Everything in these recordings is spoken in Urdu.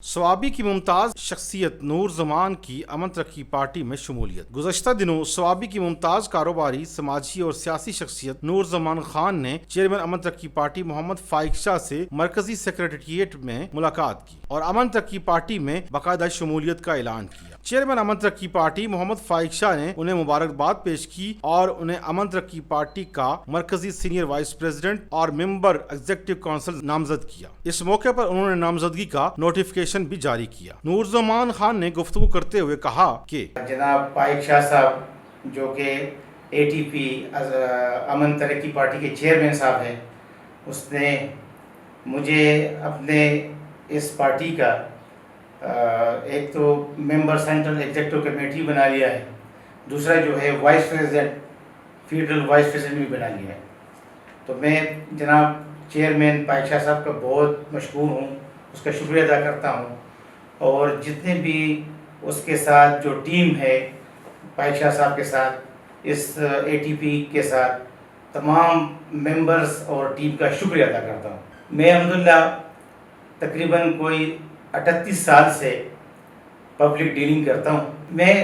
سوابی کی ممتاز شخصیت نور زمان کی امن ترقی پارٹی میں شمولیت۔ گزشتہ دنوں سوابی کی ممتاز کاروباری، سماجی اور سیاسی شخصیت نور زمان خان نے چیئرمین امن ترقی پارٹی محمد فائق شاہ سے مرکزی سیکریٹریٹ میں ملاقات کی اور امن ترقی پارٹی میں باقاعدہ شمولیت کا اعلان کیا۔ چیئرمین امن ترقی پارٹی محمد فائق شاہ نے انہیں مبارکباد پیش کی اور انہیں امن ترقی پارٹی کا مرکزی سینئر وائس پریزیڈنٹ اور ممبر ایگزیکٹو کونسل نامزد کیا۔ اس موقع پر انہوں نے نامزدگی کا نوٹیفکیشن بھی جاری کیا۔ نور زمان خان نے گفتگو کرتے ہوئے کہا کہ جناب فائق شاہ صاحب جو کہ ATP امن ترقی پارٹی کے چیئرمین صاحب ہیں، اس نے مجھے اپنے اس پارٹی کا ایک تو ممبر سینٹرل ایگزیکٹو کمیٹی بنا لیا ہے، دوسرا جو ہے vice president federal vice president بھی بنا لیا ہے۔ تو میں جناب چیئرمین فائق شاہ صاحب کا بہت مشکور ہوں، اس کا شکریہ ادا کرتا ہوں، اور جتنے بھی اس کے ساتھ جو ٹیم ہے فائق شاہ صاحب کے ساتھ، اس ATP کے ساتھ تمام ممبرز اور ٹیم کا شکریہ ادا کرتا ہوں۔ میں الحمدللہ تقریباً کوئی 38 سال سے پبلک ڈیلنگ کرتا ہوں۔ میں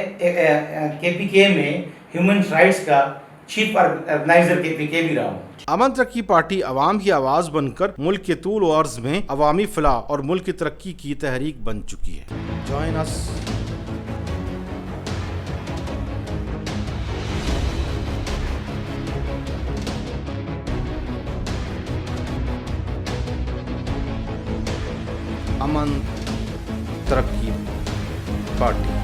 KPK میں ہیومن رائٹس کا چیف آرگنائزر KPK بھی رہا ہوں۔ امن ترقی پارٹی عوام کی آواز بن کر ملک کے طول و عرض میں عوامی فلاح اور ملک کی ترقی کی تحریک بن چکی ہے۔ جوائن اس۔ امن ترقی پارٹی۔